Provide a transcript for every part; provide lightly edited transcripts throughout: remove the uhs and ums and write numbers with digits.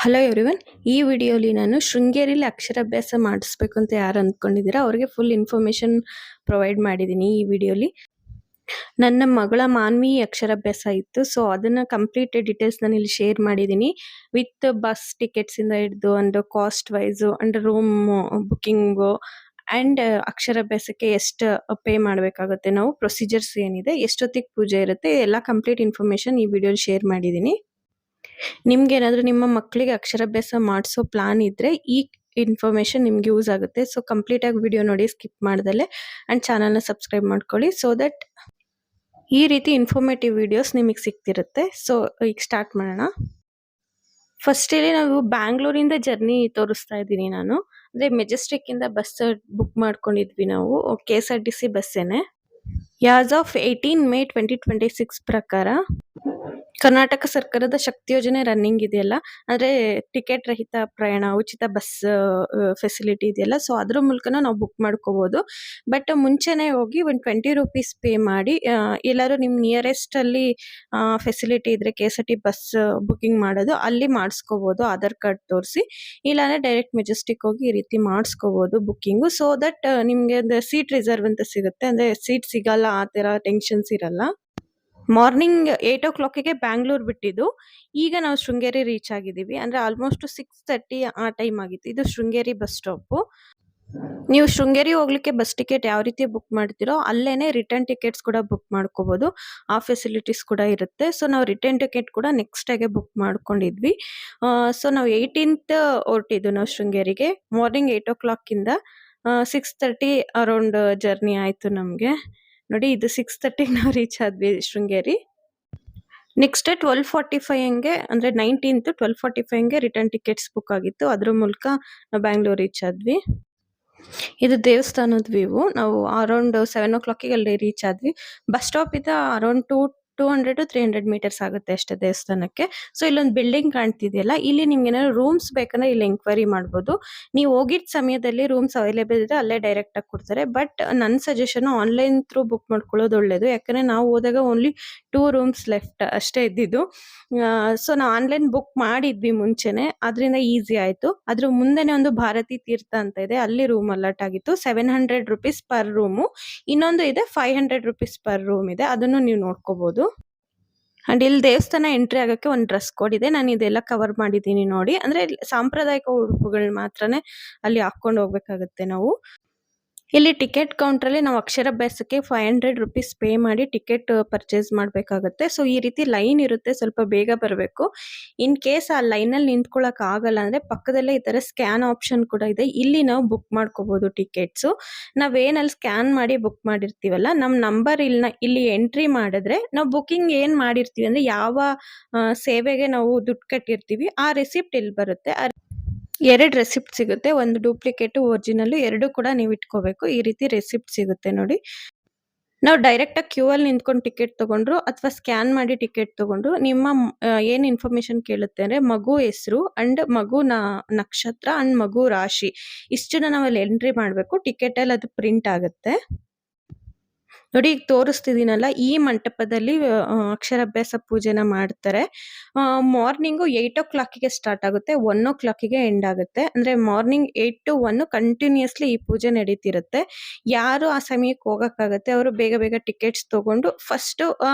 Hello everyone. ಈ ವಿಡಿಯೋಲಿ ನಾನು ಶೃಂಗೇರಿಲಿ ಅಕ್ಷರಾಭ್ಯಾಸ ಮಾಡಿಸ್ಬೇಕು ಅಂತ ಯಾರು ಅಂದ್ಕೊಂಡಿದ್ದೀರಾ ಅವ್ರಿಗೆ ಫುಲ್ ಇನ್ಫಾರ್ಮೇಶನ್ ಪ್ರೊವೈಡ್ ಮಾಡಿದ್ದೀನಿ ಈ ವಿಡಿಯೋಲಿ. ನನ್ನ ಮಗಳ ಮಾನ್ವಿ ಅಕ್ಷರಾಭ್ಯಾಸ ಇತ್ತು, ಸೊ ಅದನ್ನ ಕಂಪ್ಲೀಟ್ ಡೀಟೇಲ್ಸ್ ನಾನು ಇಲ್ಲಿ ಶೇರ್ ಮಾಡಿದ್ದೀನಿ ವಿತ್ ಬಸ್ ಟಿಕೆಟ್ಸ್ ಇಂದ ಹಿಡಿದು and cost wise and room booking and ಅಕ್ಷರಾಭ್ಯಾಸಕ್ಕೆ ಎಷ್ಟು ಪೇ ಮಾಡಬೇಕಾಗುತ್ತೆ, ನಾವು ಪ್ರೊಸೀಜರ್ಸ್ ಏನಿದೆ, ಎಷ್ಟೊತ್ತಿಗೆ ಪೂಜೆ ಇರುತ್ತೆ, ಎಲ್ಲ ಕಂಪ್ಲೀಟ್ ಇನ್ಫಾರ್ಮೇಶನ್ ಈ ವಿಡಿಯೋಲಿ ಶೇರ್ ಮಾಡಿದ್ದೀನಿ. ನಿಮ್ಗೇನಾದ್ರೂ ನಿಮ್ಮ ಮಕ್ಕಳಿಗೆ ಅಕ್ಷರಾಭ್ಯಾಸ ಮಾಡಿಸೋ ಪ್ಲಾನ್ ಇದ್ರೆ ಈ ಇನ್ಫಾರ್ಮೇಶನ್ ನಿಮ್ಗೆ ಯೂಸ್ ಆಗುತ್ತೆ. ಸೊ ಕಂಪ್ಲೀಟ್ ಆಗಿ ವಿಡಿಯೋ ನೋಡಿ ಸ್ಕಿಪ್ ಮಾಡ್ದಲೆ ಅಂಡ್ ಚಾನಲ್ನ ಸಬ್ಸ್ಕ್ರೈಬ್ ಮಾಡ್ಕೊಳ್ಳಿ ಸೊ ದಟ್ ಈ ರೀತಿ ಇನ್ಫಾರ್ಮೇಟಿವ್ ವಿಡಿಯೋಸ್ ನಿಮಗೆ ಸಿಗ್ತಿರುತ್ತೆ. ಸೊ ಈಗ ಸ್ಟಾರ್ಟ್ ಮಾಡೋಣ. ಫಸ್ಟ್ ಇಲ್ಲಿ ನಾವು ಬ್ಯಾಂಗ್ಳೂರಿಂದ ಜರ್ನಿ ತೋರಿಸ್ತಾ ಇದ್ದೀನಿ ನಾನು. ಅಂದ್ರೆ ಮೆಜೆಸ್ಟಿಕ್ ಇಂದ ಬಸ್ ಬುಕ್ ಮಾಡ್ಕೊಂಡಿದ್ವಿ ನಾವು, KSRTC ಬಸ್ಸೇನೆ. ಯಾಸ್ ಆಫ್ 18 ಮೇ 2026 ಪ್ರಕಾರ ಕರ್ನಾಟಕ ಸರ್ಕಾರದ ಶಕ್ತಿ ಯೋಜನೆ ರನ್ನಿಂಗ್ ಇದೆಯಲ್ಲ, ಅಂದ್ರೆ ಟಿಕೆಟ್ ರಹಿತ ಪ್ರಯಾಣ, ಉಚಿತ ಬಸ್ ಫೆಸಿಲಿಟಿ ಇದೆಯಲ್ಲ, ಸೊ ಅದ್ರ ಮೂಲಕನೂ ನಾವು ಬುಕ್ ಮಾಡ್ಕೋಬಹುದು. ಬಟ್ ಮುಂಚೆನೆ ಹೋಗಿ ಒಂದು 20 ರೂಪೀಸ್ ಪೇ ಮಾಡಿ ಎಲ್ಲಾರು ನಿಮ್ ನಿಯರೆಸ್ಟ್ ಅಲ್ಲಿ ಫೆಸಿಲಿಟಿ ಇದ್ರೆ KSRTC ಬಸ್ ಬುಕಿಂಗ್ ಮಾಡೋದು ಅಲ್ಲಿ ಮಾಡಿಸ್ಕೋಬಹುದು ಆಧಾರ್ ಕಾರ್ಡ್ ತೋರಿಸಿ. ಇಲ್ಲಾಂದ್ರೆ ಡೈರೆಕ್ಟ್ ಮೆಜೆಸ್ಟಿಕ್ ಹೋಗಿ ಈ ರೀತಿ ಮಾಡಿಸ್ಕೋಬಹುದು ಬುಕಿಂಗ್. ಸೊ ದಟ್ ನಿಮ್ಗೆ ಸೀಟ್ ರಿಸರ್ವ್ ಅಂತ ಸಿಗುತ್ತೆ, ಅಂದ್ರೆ ಸೀಟ್ ಸಿಗಲ್ಲ ಆ ತರ ಟೆನ್ಷನ್ಸ್ ಇರಲ್ಲ. ಮಾರ್ನಿಂಗ್ 8 ಓ ಕ್ಲಾಕಿಗೆ ಬ್ಯಾಂಗ್ಳೂರ್ ಬಿಟ್ಟಿದ್ದು, ಈಗ ನಾವು ಶೃಂಗೇರಿ ರೀಚ್ ಆಗಿದ್ದೀವಿ. ಅಂದ್ರೆ ಆಲ್ಮೋಸ್ಟ್ 6:30 ಆ ಟೈಮ್ ಆಗಿತ್ತು. ಇದು ಶೃಂಗೇರಿ ಬಸ್ ಸ್ಟಾಪ್. ನೀವು ಶೃಂಗೇರಿ ಹೋಗ್ಲಿಕ್ಕೆ ಬಸ್ ಟಿಕೆಟ್ ಯಾವ ರೀತಿ ಬುಕ್ ಮಾಡ್ತೀರೋ ಅಲ್ಲೇನೆ ರಿಟರ್ನ್ ಟಿಕೆಟ್ಸ್ ಕೂಡ ಬುಕ್ ಮಾಡ್ಕೋಬಹುದು. ಆ ಫೆಸಿಲಿಟೀಸ್ ಕೂಡ ಇರುತ್ತೆ. ಸೊ ನಾವು ರಿಟರ್ನ್ ಟಿಕೆಟ್ ಕೂಡ ನೆಕ್ಸ್ಟ್ ಡೇಗೆ ಬುಕ್ ಮಾಡ್ಕೊಂಡಿದ್ವಿ. ಸೊ ನಾವು 18th ಹೊರಟಿದ್ದು ನಾವು ಶೃಂಗೇರಿಗೆ. ಮಾರ್ನಿಂಗ್ 8 ಓ ಕ್ಲಾಕ್ ಇಂದ 6:30 ಅರೌಂಡ್ ಜರ್ನಿ ಆಯ್ತು ನಮ್ಗೆ. ನೋಡಿ, ಇದು 6:30 ನಾವು ರೀಚ್ ಆದ್ವಿ ಶೃಂಗೇರಿ. ನೆಕ್ಸ್ಟ್ 12:45 ಹಂಗೆ, ಅಂದ್ರೆ 19th 12:45 ಹಂಗೆ ರಿಟರ್ನ್ ಟಿಕೆಟ್ಸ್ ಬುಕ್ ಆಗಿತ್ತು. ಅದ್ರ ಮೂಲಕ ನಾವು ಬ್ಯಾಂಗ್ಳೂರ್ ರೀಚ್ ಆದ್ವಿ. ಇದು ದೇವಸ್ಥಾನದ ವ್ಯೂ. ನಾವು ಅರೌಂಡ್ 7 ಓ ಕ್ಲಾಕಿಗೆ ಅಲ್ಲಿ ರೀಚ್ ಆದ್ವಿ. ಬಸ್ ಸ್ಟಾಪ್ ಇಂದ ಅರೌಂಡ್ 200 to 300 ಮೀಟರ್ಸ್ ಆಗುತ್ತೆ ಅಷ್ಟೇ ದೇವಸ್ಥಾನಕ್ಕೆ. ಸೊ ಇಲ್ಲೊಂದು ಬಿಲ್ಡಿಂಗ್ ಕಾಣ್ತಿದೆಯಲ್ಲ, ಇಲ್ಲಿ ನಿಮ್ಗೆ ಏನಾದ್ರು ರೂಮ್ಸ್ ಬೇಕಂದ್ರೆ ಇಲ್ಲಿ ಎಂಕ್ವೈರಿ ಮಾಡ್ಬೋದು. ನೀವು ಹೋಗಿದ್ದ ಸಮಯದಲ್ಲಿ ರೂಮ್ಸ್ ಅವೈಲೇಬಲ್ ಇದ್ರೆ ಅಲ್ಲೇ ಡೈರೆಕ್ಟ್ ಆಗಿ ಕೊಡ್ತಾರೆ. ಬಟ್ ನನ್ನ ಸಜೆಷನ್ ಆನ್ಲೈನ್ ಥ್ರೂ ಬುಕ್ ಮಾಡ್ಕೊಳ್ಳೋದು ಒಳ್ಳೇದು. ಯಾಕಂದ್ರೆ ನಾವು ಹೋದಾಗ ಓನ್ಲಿ 2 ರೂಮ್ಸ್ ಲೆಫ್ಟ್ ಅಷ್ಟೇ ಇದ್ದಿದ್ದು. ಸೊ ನಾವು ಆನ್ಲೈನ್ ಬುಕ್ ಮಾಡಿದ್ವಿ ಮುಂಚೆನೆ, ಅದರಿಂದ ಈಸಿ ಆಯ್ತು. ಅದ್ರ ಮುಂದೆನೆ ಒಂದು ಭಾರತಿ ತೀರ್ಥ ಅಂತ ಇದೆ, ಅಲ್ಲಿ ರೂಮ್ ಅಲಾಟ್ ಆಗಿತ್ತು. 700 ರೂಪೀಸ್ ಪರ್ ರೂಮು. ಇನ್ನೊಂದು ಇದೆ 500 ರೂಪೀಸ್ ಪರ್ ರೂಮ್ ಇದೆ, ಅದನ್ನು ನೀವು ನೋಡ್ಕೋಬಹುದು. ಅಂಡ್ ಇಲ್ಲಿ ದೇವಸ್ಥಾನ ಎಂಟ್ರಿ ಆಗಕ್ಕೆ ಒಂದು ಡ್ರೆಸ್ ಕೋಡ್ ಇದೆ. ನಾನು ಇದೆಲ್ಲ ಕವರ್ ಮಾಡಿದ್ದೀನಿ ನೋಡಿ. ಅಂದ್ರೆ ಸಾಂಪ್ರದಾಯಿಕ ಉಡುಪುಗಳು ಮಾತ್ರನೇ ಅಲ್ಲಿ ಹಾಕೊಂಡು ಹೋಗ್ಬೇಕಾಗತ್ತೆ ನಾವು. ಇಲ್ಲಿ ಟಿಕೆಟ್ ಕೌಂಟರ್ ಅಲ್ಲಿ ನಾವು ಅಕ್ಷರಾಭ್ಯಾಸಕ್ಕೆ 500 ರೂಪೀಸ್ ಪೇ ಮಾಡಿ ಟಿಕೆಟ್ ಪರ್ಚೇಸ್ ಮಾಡ್ಬೇಕಾಗತ್ತೆ. ಸೊ ಈ ರೀತಿ ಲೈನ್ ಇರುತ್ತೆ, ಸ್ವಲ್ಪ ಬೇಗ ಬರಬೇಕು. ಇನ್ ಕೇಸ್ ಆ ಲೈನ್ ಅಲ್ಲಿ ನಿಂತ್ಕೊಳ್ಳಕ್ ಆಗಲ್ಲ ಅಂದ್ರೆ ಪಕ್ಕದಲ್ಲೇ ಈ ತರ ಸ್ಕ್ಯಾನ್ ಆಪ್ಷನ್ ಕೂಡ ಇದೆ, ಇಲ್ಲಿ ನಾವು ಬುಕ್ ಮಾಡ್ಕೋಬಹುದು ಟಿಕೆಟ್ಸ್. ನಾವೇನಲ್ಲಿ ಸ್ಕ್ಯಾನ್ ಮಾಡಿ ಬುಕ್ ಮಾಡಿರ್ತೀವಲ್ಲ, ನಮ್ ನಂಬರ್ ಇಲ್ಲಿ ಎಂಟ್ರಿ ಮಾಡಿದ್ರೆ ನಾವು ಬುಕಿಂಗ್ ಏನ್ ಮಾಡಿರ್ತೀವಿ ಅಂದ್ರೆ ಯಾವ ಸೇವೆಗೆ ನಾವು ದುಡ್ಡು ಕಟ್ಟಿರ್ತೀವಿ ಆ ರೆಸಿಪ್ಟ್ ಇಲ್ಲಿ ಬರುತ್ತೆ. 2 ರೆಸಿಪ್ಟ್ ಸಿಗುತ್ತೆ, ಒಂದು ಡೂಪ್ಲಿಕೇಟ್, ಒರಿಜಿನಲ್, ಎರಡು ಕೂಡ ನೀವು ಇಟ್ಕೋಬೇಕು. ಈ ರೀತಿ ರೆಸಿಪ್ಟ್ ಸಿಗುತ್ತೆ ನೋಡಿ. ನಾವು ಡೈರೆಕ್ಟ್ ಆಗಿ ಕ್ಯೂ ಅಲ್ಲಿ ನಿಂತ್ಕೊಂಡು ಟಿಕೆಟ್ ತಗೊಂಡ್ರು ಅಥವಾ ಸ್ಕ್ಯಾನ್ ಮಾಡಿ ಟಿಕೆಟ್ ತಗೊಂಡ್ರು ನಿಮ್ಮ ಏನ್ ಇನ್ಫಾರ್ಮೇಶನ್ ಕೇಳುತ್ತೆ ಅಂದ್ರೆ ಮಗು ಹೆಸರು ಅಂಡ್ ಮಗು ನಕ್ಷತ್ರ ಅಂಡ್ ಮಗು ರಾಶಿ, ಇಷ್ಟನ್ನ ನಾವಲ್ಲಿ ಎಂಟ್ರಿ ಮಾಡ್ಬೇಕು. ಟಿಕೆಟ್ ಅಲ್ಲಿ ಅದು ಪ್ರಿಂಟ್ ಆಗುತ್ತೆ ನೋಡಿ. ಈಗ ತೋರಿಸ್ತಿದ್ದೀನಲ್ಲ, ಈ ಮಂಟಪದಲ್ಲಿ ಅಕ್ಷರಾಭ್ಯಾಸ ಪೂಜೆನ ಮಾಡ್ತಾರೆ. ಮಾರ್ನಿಂಗು 8 ಓ ಕ್ಲಾಕಿಗೆ ಸ್ಟಾರ್ಟ್ ಆಗುತ್ತೆ, 1 ಓ ಕ್ಲಾಕಿಗೆ ಎಂಡ್ ಆಗುತ್ತೆ. ಅಂದ್ರೆ ಮಾರ್ನಿಂಗ್ 8 to 1 ಕಂಟಿನ್ಯೂಸ್ಲಿ ಈ ಪೂಜೆ ನಡೀತಿರುತ್ತೆ. ಯಾರು ಆ ಸಮಯಕ್ಕೆ ಹೋಗಕ್ಕಾಗತ್ತೆ ಅವರು ಬೇಗ ಬೇಗ ಟಿಕೆಟ್ಸ್ ತಗೊಂಡು ಫಸ್ಟ್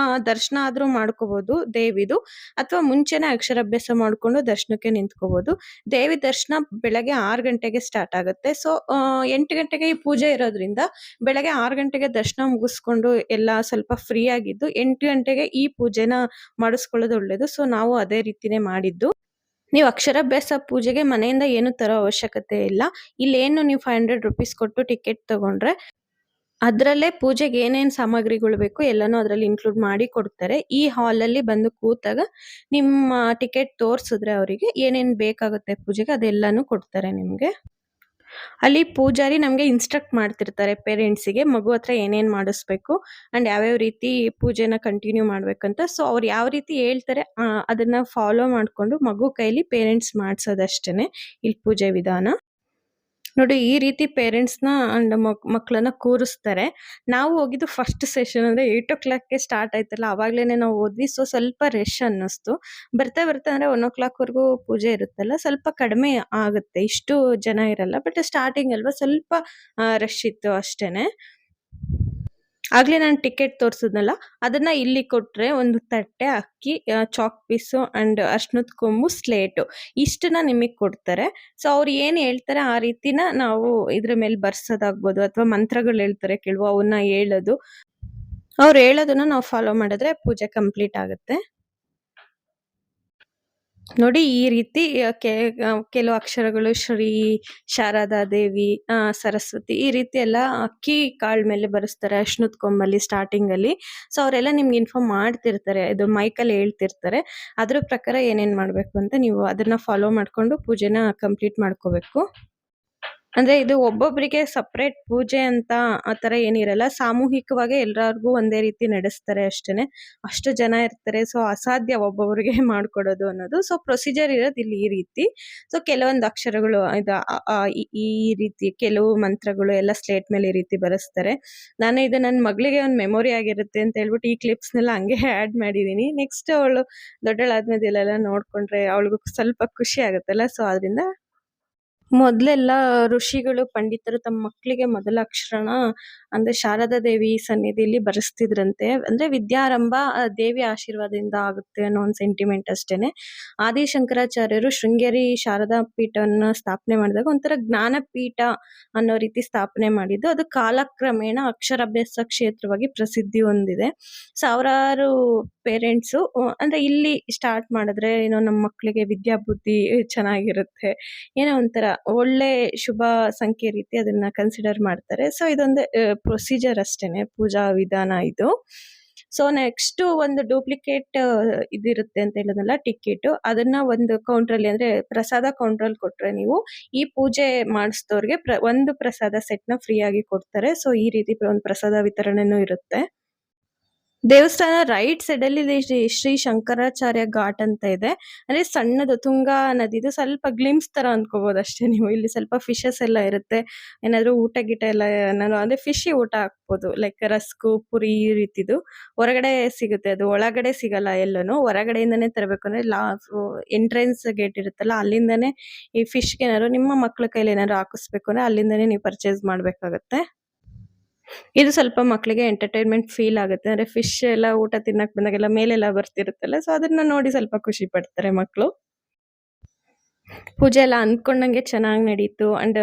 ದರ್ಶನ ಆದ್ರೂ ಮಾಡ್ಕೋಬಹುದು ದೇವಿದು, ಅಥವಾ ಮುಂಚೆನೆ ಅಕ್ಷರಾಭ್ಯಾಸ ಮಾಡ್ಕೊಂಡು ದರ್ಶನಕ್ಕೆ ನಿಂತ್ಕೋಬಹುದು. ದೇವಿ ದರ್ಶನ ಬೆಳಗ್ಗೆ 6 ಗಂಟೆಗೆ ಸ್ಟಾರ್ಟ್ ಆಗುತ್ತೆ. ಸೊ 8 ಗಂಟೆಗೆ ಈ ಪೂಜೆ ಇರೋದ್ರಿಂದ ಬೆಳಗ್ಗೆ 6 ಗಂಟೆಗೆ ದರ್ಶನ ಮುಗಿಸ್ಕೊಂಡು ಎಲ್ಲ ಸ್ವಲ್ಪ ಫ್ರೀ ಆಗಿದ್ದು 8 ಗಂಟೆಗೆ ಈ ಪೂಜೆನ ಮಾಡಿಸ್ಕೊಳ್ಳೋದು ಒಳ್ಳೇದು. ಸೊ ನಾವು ಅದೇ ರೀತಿನೇ ಮಾಡಿದ್ದು. ನೀವು ಅಕ್ಷರಾಭ್ಯಾಸ ಪೂಜೆಗೆ ಮನೆಯಿಂದ ಏನು ತರೋ ಅವಶ್ಯಕತೆ ಇಲ್ಲ. ಇಲ್ಲೇನು ನೀವು 500 ರೂಪೀಸ್ ಕೊಟ್ಟು ಟಿಕೆಟ್ ತಗೊಂಡ್ರೆ ಅದ್ರಲ್ಲೇ ಪೂಜೆಗೆ ಏನೇನ್ ಸಾಮಗ್ರಿಗಳು ಬೇಕು ಎಲ್ಲಾನು ಅದ್ರಲ್ಲಿ ಇನ್ಕ್ಲೂಡ್ ಮಾಡಿ ಕೊಡ್ತಾರೆ. ಈ ಹಾಲ್ ಅಲ್ಲಿ ಬಂದು ಕೂತಾಗ ನಿಮ್ಮ ಟಿಕೆಟ್ ತೋರ್ಸಿದ್ರೆ ಅವರಿಗೆ ಏನೇನ್ ಬೇಕಾಗುತ್ತೆ ಪೂಜೆಗೆ ಅದೆಲ್ಲಾನು ಕೊಡ್ತಾರೆ ನಿಮ್ಗೆ. ಅಲ್ಲಿ ಪೂಜಾರಿ ನಮ್ಗೆ ಇನ್ಸ್ಟ್ರಕ್ಟ್ ಮಾಡ್ತಿರ್ತಾರೆ ಪೇರೆಂಟ್ಸಿಗೆ ಮಗು ಹತ್ರ ಏನೇನ್ ಮಾಡಿಸ್ಬೇಕು ಅಂಡ್ ಯಾವ್ಯಾವ ರೀತಿ ಪೂಜೆನ ಕಂಟಿನ್ಯೂ ಮಾಡ್ಬೇಕಂತ. ಸೊ ಅವ್ರು ಯಾವ ರೀತಿ ಹೇಳ್ತಾರೆ ಅದನ್ನ ಫಾಲೋ ಮಾಡ್ಕೊಂಡು ಮಗು ಕೈಲಿ ಪೇರೆಂಟ್ಸ್ ಮಾಡ್ಸೋದಷ್ಟೇನೆ ಇಲ್ಲಿ ಪೂಜೆ ವಿಧಾನ. ನೋಡಿ ಈ ರೀತಿ ಪೇರೆಂಟ್ಸ್‌ನ ಅಂಡ್ ಮಕ್ಕಳನ್ನ ಕೂರಿಸ್ತಾರೆ. ನಾವು ಹೋಗಿದ್ದು ಫಸ್ಟ್ ಸೆಷನ್ ಅಂದ್ರೆ 8:00ಗೆ ಸ್ಟಾರ್ಟ್ ಆಯ್ತಲ್ಲ ಅವಾಗ್ಲೇನೆ ನಾವು ಹೋದ್ವಿ. ಸೊ ಸ್ವಲ್ಪ ರಶ್ ಅನ್ನಿಸ್ತು. ಬರ್ತಾ ಬರ್ತಾ ಅಂದ್ರೆ 1:00 ವರೆಗೂ ಪೂಜೆ ಇರುತ್ತಲ್ಲ ಸ್ವಲ್ಪ ಕಡಿಮೆ ಆಗುತ್ತೆ. ಇಷ್ಟು ಜನ ಇರಲ್ಲ. ಬಟ್ ಸ್ಟಾರ್ಟಿಂಗ್ ಅಲ್ವಾ ಸ್ವಲ್ಪ ರಶ್ ಇತ್ತು ಅಷ್ಟೇನೆ. ಆಗ್ಲೇ ನಾನು ಟಿಕೆಟ್ ತೋರ್ಸಿದ್ನಲ್ಲ ಅದನ್ನ ಇಲ್ಲಿ ಕೊಟ್ರೆ ಒಂದು ತಟ್ಟೆ ಅಕ್ಕಿ, ಚಾಕ್ ಪೀಸು ಅಂಡ್ ಅರ್ಶಿನದ ಕೊಂಬು, ಸ್ಲೇಟು ಇಷ್ಟನ್ನ ನಿಮಗ್ ಕೊಡ್ತಾರೆ. ಸೊ ಅವ್ರು ಏನ್ ಹೇಳ್ತಾರೆ ಆ ರೀತಿನ ನಾವು ಇದ್ರ ಮೇಲೆ ಬರ್ಸೋದಾಗ್ಬೋದು ಅಥವಾ ಮಂತ್ರಗಳು ಹೇಳ್ತಾರೆ ಕೆಲವು ಅವನ್ನ ಹೇಳೋದು. ಅವ್ರು ಹೇಳೋದನ್ನ ನಾವು ಫಾಲೋ ಮಾಡಿದ್ರೆ ಪೂಜೆ ಕಂಪ್ಲೀಟ್ ಆಗುತ್ತೆ. ನೋಡಿ ಈ ರೀತಿ ಕೆಲವು ಅಕ್ಷರಗಳು ಶ್ರೀ, ಶಾರದಾ ದೇವಿ, ಸರಸ್ವತಿ ಈ ರೀತಿ ಎಲ್ಲ ಅಕ್ಕಿ ಕಾಳ್ ಮೇಲೆ ಬರೆಸ್ತಾರೆ ಅರ್ಶಿನದ ಕೊಂಬಲ್ಲಿ ಸ್ಟಾರ್ಟಿಂಗ್ ಅಲ್ಲಿ. ಸೊ ಅವರೆಲ್ಲ ನಿಮ್ಗೆ ಇನ್ಫಾರ್ಮ್ ಮಾಡ್ತಿರ್ತಾರೆ, ಇದು ಮೈಕಲ್ಲಿ ಹೇಳ್ತಿರ್ತಾರೆ. ಅದ್ರ ಪ್ರಕಾರ ಏನೇನ್ ಮಾಡ್ಬೇಕು ಅಂತ ನೀವು ಅದನ್ನ ಫಾಲೋ ಮಾಡ್ಕೊಂಡು ಪೂಜೆನ ಕಂಪ್ಲೀಟ್ ಮಾಡ್ಕೋಬೇಕು. ಅಂದ್ರೆ ಇದು ಒಬ್ಬೊಬ್ಬರಿಗೆ ಸಪರೇಟ್ ಪೂಜೆ ಅಂತ ಆತರ ಏನಿರಲ್ಲ. ಸಾಮೂಹಿಕವಾಗಿ ಎಲ್ಲರಿಗೂ ಒಂದೇ ರೀತಿ ನಡೆಸ್ತಾರೆ ಅಷ್ಟೇನೆ. ಅಷ್ಟು ಜನ ಇರ್ತಾರೆ. ಸೊ ಅಸಾಧ್ಯ ಒಬ್ಬೊಬ್ಬರಿಗೆ ಮಾಡ್ಕೊಡೋದು ಅನ್ನೋದು. ಸೊ ಪ್ರೊಸೀಜರ್ ಇರೋದು ಇಲ್ಲಿ ಈ ರೀತಿ. ಸೊ ಕೆಲವೊಂದು ಅಕ್ಷರಗಳು ಈ ರೀತಿ ಕೆಲವು ಮಂತ್ರಗಳು ಎಲ್ಲ ಸ್ಲೇಟ್ ಮೇಲೆ ಈ ರೀತಿ ಬರೆಸ್ತಾರೆ. ನಾನು ಇದು ನನ್ನ ಮಗಳಿಗೆ ಒಂದು ಮೆಮೊರಿ ಆಗಿರುತ್ತೆ ಅಂತ ಹೇಳ್ಬಿಟ್ಟು ಈ ಕ್ಲಿಪ್ಸ್ನೆಲ್ಲ ಹಂಗೆ ಆಡ್ ಮಾಡಿದೀನಿ. ನೆಕ್ಸ್ಟ್ ಅವಳು ದೊಡ್ಡಳಾದ್ಮೇಲೆ ಇದೆಲ್ಲ ನೋಡ್ಕೊಂಡ್ರೆ ಅವಳಿಗೂ ಸ್ವಲ್ಪ ಖುಷಿ ಆಗುತ್ತಲ್ಲ. ಸೊ ಅದರಿಂದ ಮೊದ್ಲೆಲ್ಲ ಋಷಿಗಳು, ಪಂಡಿತರು ತಮ್ಮ ಮಕ್ಕಳಿಗೆ ಮೊದಲ ಅಕ್ಷರನ ಅಂದ್ರೆ ಶಾರದಾ ದೇವಿ ಸನ್ನಿಧಿಯಲ್ಲಿ ಬರೆಸ್ತಿದ್ರಂತೆ. ಅಂದ್ರೆ ವಿದ್ಯಾರಂಭ ದೇವಿ ಆಶೀರ್ವಾದದಿಂದ ಆಗುತ್ತೆ ಅನ್ನೋ ಒಂದು ಸೆಂಟಿಮೆಂಟ್ ಅಷ್ಟೇನೆ. ಆದಿಶಂಕರಾಚಾರ್ಯರು ಶೃಂಗೇರಿ ಶಾರದಾ ಪೀಠವನ್ನ ಸ್ಥಾಪನೆ ಮಾಡಿದಾಗ ಒಂಥರ ಜ್ಞಾನಪೀಠ ಅನ್ನೋ ರೀತಿ ಸ್ಥಾಪನೆ ಮಾಡಿದ್ದು. ಅದು ಕಾಲಕ್ರಮೇಣ ಅಕ್ಷರಾಭ್ಯಾಸ ಕ್ಷೇತ್ರವಾಗಿ ಪ್ರಸಿದ್ಧಿ ಹೊಂದಿದೆ. ಸಾವಿರಾರು ಪೇರೆಂಟ್ಸು ಅಂದ್ರೆ ಇಲ್ಲಿ ಸ್ಟಾರ್ಟ್ ಮಾಡಿದ್ರೆ ಏನೋ ನಮ್ಮ ಮಕ್ಕಳಿಗೆ ವಿದ್ಯಾಬುದ್ಧಿ ಚೆನ್ನಾಗಿರುತ್ತೆ, ಏನೋ ಒಂಥರ ಒಳ್ಳೆ ಶುಭ ಸಂಖ್ಯೆ ರೀತಿ ಅದನ್ನ ಕನ್ಸಿಡರ್ ಮಾಡ್ತಾರೆ. ಸೊ ಇದೊಂದು ಪ್ರೊಸೀಜರ್ ಅಷ್ಟೇನೆ, ಪೂಜಾ ವಿಧಾನ ಇದು. ಸೊ ನೆಕ್ಸ್ಟ್ ಒಂದು ಡೂಪ್ಲಿಕೇಟ್ ಇದಿರುತ್ತೆ ಅಂತ ಹೇಳಿದ್ನಲ್ಲ ಟಿಕೆಟ್, ಅದನ್ನ ಒಂದು ಕೌಂಟ್ರಲ್ಲಿ ಅಂದ್ರೆ ಪ್ರಸಾದ ಕೌಂಟ್ರಲ್ಲಿ ಕೊಟ್ರೆ ನೀವು ಈ ಪೂಜೆ ಮಾಡಿಸಿದವ್ರಿಗೆ ಒಂದು ಪ್ರಸಾದ ಸೆಟ್ನ ಫ್ರೀ ಆಗಿ ಕೊಡ್ತಾರೆ. ಸೊ ಈ ರೀತಿ ಒಂದು ಪ್ರಸಾದ ವಿತರಣೆನೂ ಇರುತ್ತೆ. ದೇವಸ್ಥಾನ ರೈಟ್ ಸೈಡ್ ಅಲ್ಲಿ ಶ್ರೀ ಶಂಕರಾಚಾರ್ಯ ಘಾಟ್ ಅಂತ ಇದೆ. ಅಂದ್ರೆ ಸಣ್ಣದು ತುಂಗಾ ನದಿದು ಸ್ವಲ್ಪ ಗ್ಲಿಮ್ಸ್ ತರ ಅನ್ಕೋಬಹುದು ಅಷ್ಟೇ ನೀವು. ಇಲ್ಲಿ ಸ್ವಲ್ಪ ಫಿಶಸ್ ಎಲ್ಲ ಇರುತ್ತೆ. ಏನಾದ್ರು ಊಟ ಗೀಟ ಎಲ್ಲ ನಾನು ಅಂದ್ರೆ ಫಿಶ್ ಊಟ ಹಾಕ್ಬೋದು, ಲೈಕ್ ರಸ್ಕು, ಪುರಿ ಈ ರೀತಿದು ಹೊರಗಡೆ ಸಿಗುತ್ತೆ. ಅದು ಒಳಗಡೆ ಸಿಗಲ್ಲ ಎಲ್ಲಾನು, ಹೊರಗಡೆಯಿಂದಾನೇ ತರಬೇಕು. ಅಂದ್ರೆ ಎಂಟ್ರೆನ್ಸ್ ಗೇಟ್ ಇರುತ್ತಲ್ಲ ಅಲ್ಲಿಂದಾನೇ ಈ ಫಿಶ್ಗೆ ಏನಾದ್ರು ನಿಮ್ಮ ಮಕ್ಳ ಕೈಲಿ ಏನಾದ್ರು ಹಾಕಿಸ್ಬೇಕು ಅಂದ್ರೆ ಅಲ್ಲಿಂದಾನೇ ನೀವು ಪರ್ಚೇಸ್ ಮಾಡ್ಬೇಕಾಗತ್ತೆ. ಇದು ಸ್ವಲ್ಪ ಮಕ್ಕಳಿಗೆ ಎಂಟರ್ಟೈನ್ಮೆಂಟ್ ಫೀಲ್ ಆಗುತ್ತೆ. ಅಂದ್ರೆ ಫಿಶ್ ಎಲ್ಲ ಊಟ ತಿನ್ನಕ್ ಬಂದಾಗೆಲ್ಲ ಮೇಲೆಲ್ಲ ಬರ್ತಿರುತ್ತಲ್ಲ, ಸೊ ಅದನ್ನ ನೋಡಿ ಸ್ವಲ್ಪ ಖುಷಿ ಪಡ್ತಾರೆ ಮಕ್ಕಳು. ಪೂಜೆ ಎಲ್ಲ ಅಂದ್ಕೊಂಡಂಗೆ ಚೆನ್ನಾಗಿ ನಡೀತು ಅಂಡ್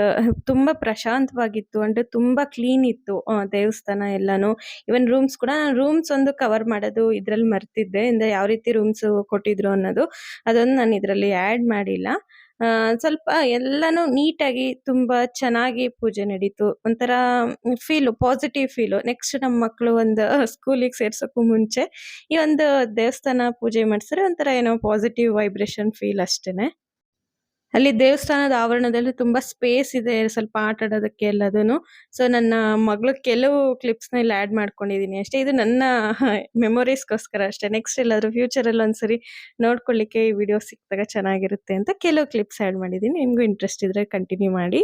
ತುಂಬಾ ಪ್ರಶಾಂತವಾಗಿತ್ತು ಅಂಡ್ ತುಂಬಾ ಕ್ಲೀನ್ ಇತ್ತು ದೇವಸ್ಥಾನ ಎಲ್ಲಾನು. ಇವನ್ ರೂಮ್ಸ್ ಕೂಡ, ರೂಮ್ಸ್ ಒಂದು ಕವರ್ ಮಾಡೋದು ಇದ್ರಲ್ಲಿ ಮರ್ತಿದ್ದೆ. ಅಂದ್ರೆ ಯಾವ ರೀತಿ ರೂಮ್ಸ್ ಕೊಟ್ಟಿದ್ರು ಅನ್ನೋದು ಅದೊಂದು ನಾನು ಇದ್ರಲ್ಲಿ ಆಡ್ ಮಾಡಿಲ್ಲ. ಸ್ವಲ್ಪ ಎಲ್ಲಾನು ನೀಟಾಗಿ ತುಂಬಾ ಚೆನ್ನಾಗಿ ಪೂಜೆ ನಡೀತು. ಒಂಥರ ಫೀಲು, ಪಾಸಿಟಿವ್ ಫೀಲು. ನೆಕ್ಸ್ಟ್ ನಮ್ಮ ಮಕ್ಕಳು ಒಂದು ಸ್ಕೂಲಿಗೆ ಸೇರ್ಸೋಕ್ಕೂ ಮುಂಚೆ ಈ ಒಂದು ದೇವಸ್ಥಾನ ಪೂಜೆ ಮಾಡಿಸಿದ್ರೆ ಒಂಥರ ಏನೋ ಪಾಸಿಟಿವ್ ವೈಬ್ರೇಷನ್ ಫೀಲ್ ಅಷ್ಟೇನೆ. ಅಲ್ಲಿ ದೇವಸ್ಥಾನದ ಆವರಣದಲ್ಲಿ ತುಂಬಾ ಸ್ಪೇಸ್ ಇದೆ ಸ್ವಲ್ಪ ಆಟ ಆಡೋದಕ್ಕೆ ಎಲ್ಲದೂನು. ಸೊ ನನ್ನ ಮಗಳು ಕೆಲವು ಕ್ಲಿಪ್ಸ್ನ ಇಲ್ಲಿ ಆಡ್ ಮಾಡ್ಕೊಂಡಿದೀನಿ ಅಷ್ಟೇ. ಇದು ನನ್ನ ಮೆಮೊರೀಸ್ಗೋಸ್ಕರ ಅಷ್ಟೇ. ನೆಕ್ಸ್ಟ್ ಎಲ್ಲಾದ್ರೂ ಫ್ಯೂಚರ್ ಅಲ್ಲಿ ಒಂದ್ಸರಿ ನೋಡ್ಕೊಳ್ಳಿಕ್ಕೆ ಈ ವಿಡಿಯೋ ಸಿಕ್ಕಿದಾಗ ಚೆನ್ನಾಗಿರುತ್ತೆ ಅಂತ ಕೆಲವು ಕ್ಲಿಪ್ಸ್ ಆಡ್ ಮಾಡಿದೀನಿ. ನಿಮ್ಗೂ ಇಂಟ್ರೆಸ್ಟ್ ಇದ್ರೆ ಕಂಟಿನ್ಯೂ ಮಾಡಿ.